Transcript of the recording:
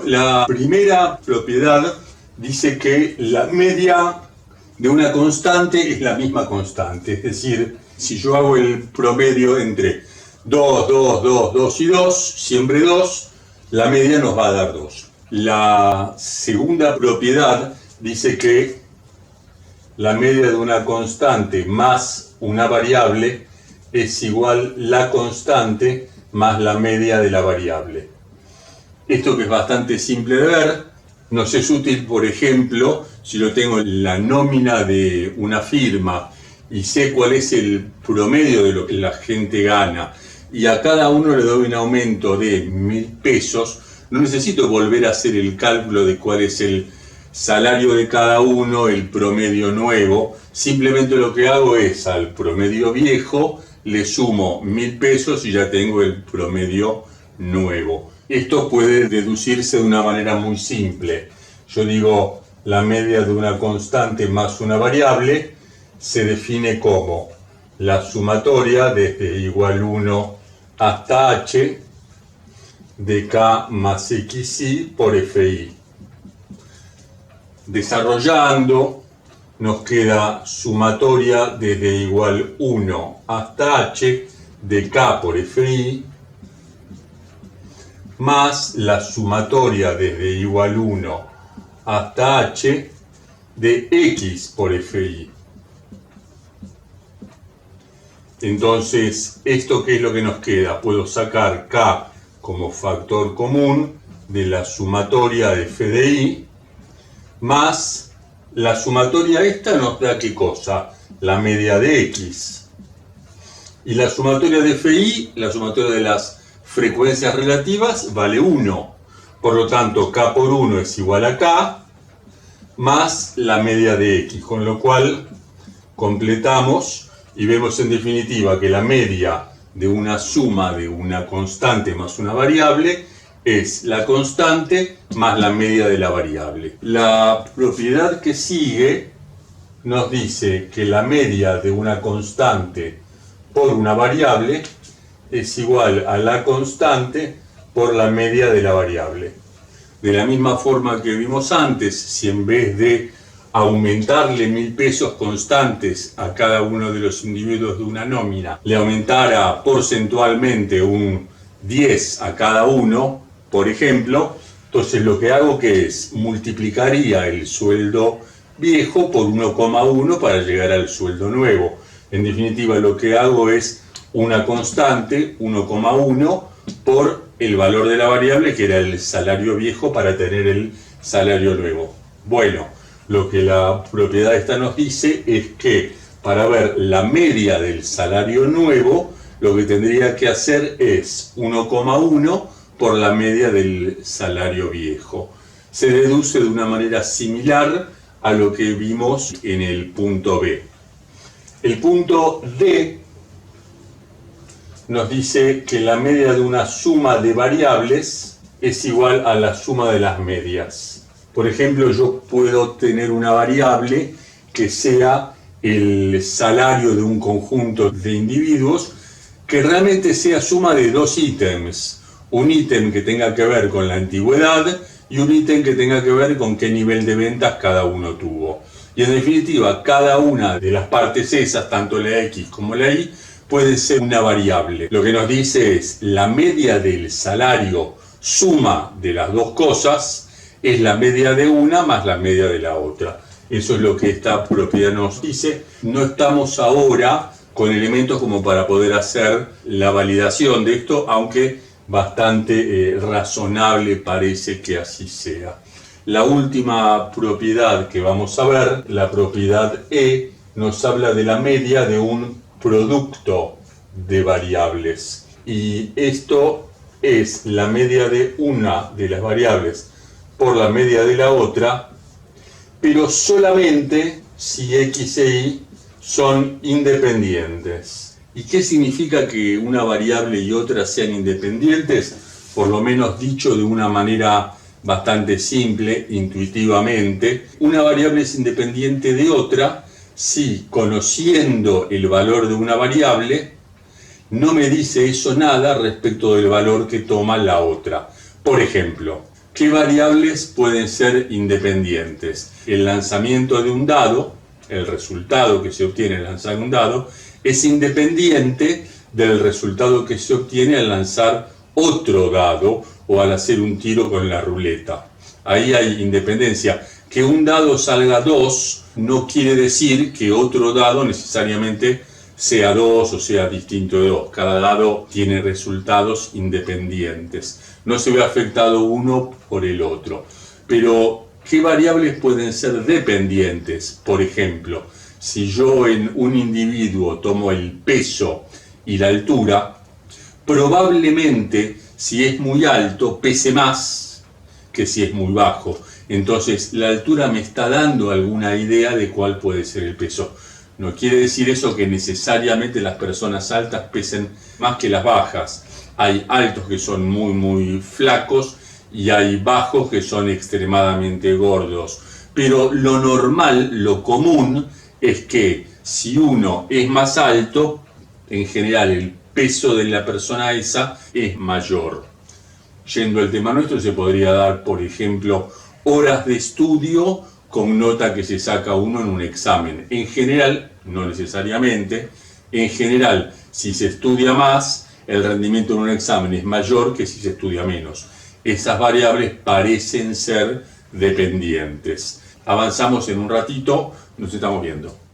La primera propiedad dice que la media de una constante es la misma constante. Es decir, si yo hago el promedio entre 2, 2, 2, 2 y 2, siempre 2, la media nos va a dar 2. La segunda propiedad dice que la media de una constante más una variable es igual la constante más la media de la variable. Esto, que es bastante simple de ver, nos es útil, por ejemplo, si yo tengo la nómina de una firma y sé cuál es el promedio de lo que la gente gana y a cada uno le doy un aumento de 1.000 pesos, no necesito volver a hacer el cálculo de cuál es el salario de cada uno, el promedio nuevo. Simplemente lo que hago es al promedio viejo le sumo 1.000 pesos y ya tengo el promedio nuevo. Esto puede deducirse de una manera muy simple. Yo digo, la media de una constante más una variable se define como la sumatoria desde igual 1 hasta h de k más xi por fi. Desarrollando, nos queda sumatoria desde igual 1 hasta h de k por fi más la sumatoria desde igual 1 hasta h de x por fi. Entonces, ¿esto qué es lo que nos queda? Puedo sacar k como factor común de la sumatoria de f de i, más la sumatoria esta nos da ¿qué cosa? La media de x. Y la sumatoria de fi, la sumatoria de las frecuencias relativas, vale 1. Por lo tanto, k por 1 es igual a k más la media de x, con lo cual completamos y vemos en definitiva que la media de una suma de una constante más una variable es la constante más la media de la variable. La propiedad que sigue nos dice que la media de una constante por una variable es igual a la constante por la media de la variable. De la misma forma que vimos antes, si en vez de aumentarle 1.000 pesos constantes a cada uno de los individuos de una nómina, le aumentara porcentualmente un 10 a cada uno, por ejemplo, entonces lo que hago que es multiplicaría el sueldo viejo por 1,1 para llegar al sueldo nuevo. En definitiva, lo que hago es una constante, 1,1, por el valor de la variable, que era el salario viejo, para tener el salario nuevo. Bueno, lo que la propiedad esta nos dice es que para ver la media del salario nuevo, lo que tendría que hacer es 1,1 por la media del salario viejo. Se deduce de una manera similar a lo que vimos en el punto B. El punto D nos dice que la media de una suma de variables es igual a la suma de las medias. Por ejemplo, yo puedo tener una variable que sea el salario de un conjunto de individuos que realmente sea suma de dos ítems. Un ítem que tenga que ver con la antigüedad y un ítem que tenga que ver con qué nivel de ventas cada uno tuvo. Y en definitiva, cada una de las partes esas, tanto la X como la Y, puede ser una variable. Lo que nos dice es la media del salario suma de las dos cosas es la media de una más la media de la otra. Eso es lo que esta propiedad nos dice. No estamos ahora con elementos como para poder hacer la validación de esto, aunque bastante razonable parece que así sea. La última propiedad que vamos a ver, la propiedad E, nos habla de la media de un producto de variables. Y esto es la media de una de las variables por la media de la otra, pero solamente si X e Y son independientes. ¿Y qué significa que una variable y otra sean independientes? Por lo menos dicho de una manera bastante simple, intuitivamente, una variable es independiente de otra si, conociendo el valor de una variable, no me dice eso nada respecto del valor que toma la otra. Por ejemplo, ¿Qué variables pueden ser independientes? El lanzamiento de un dado, el resultado que se obtiene al lanzar un dado, es independiente del resultado que se obtiene al lanzar otro dado o al hacer un tiro con la ruleta. Ahí hay independencia. Que un dado salga 2 no quiere decir que otro dado necesariamente sea 2 o sea distinto de 2. Cada dado tiene resultados independientes. No se ve afectado uno por el otro. Pero, ¿qué variables pueden ser dependientes? Por ejemplo, si yo en un individuo tomo el peso y la altura, probablemente si es muy alto pese más que si es muy bajo. Entonces la altura me está dando alguna idea de cuál puede ser el peso. No quiere decir eso que necesariamente las personas altas pesen más que las bajas. Hay altos que son muy flacos y hay bajos que son extremadamente gordos. Pero lo normal, lo común, es que si uno es más alto, en general el peso de la persona esa es mayor. Yendo al tema nuestro, se podría dar, por ejemplo, horas de estudio con nota que se saca uno en un examen. En general, no necesariamente, en general, si se estudia más, el rendimiento en un examen es mayor que si se estudia menos. Esas variables parecen ser dependientes. Avanzamos en un ratito, nos estamos viendo.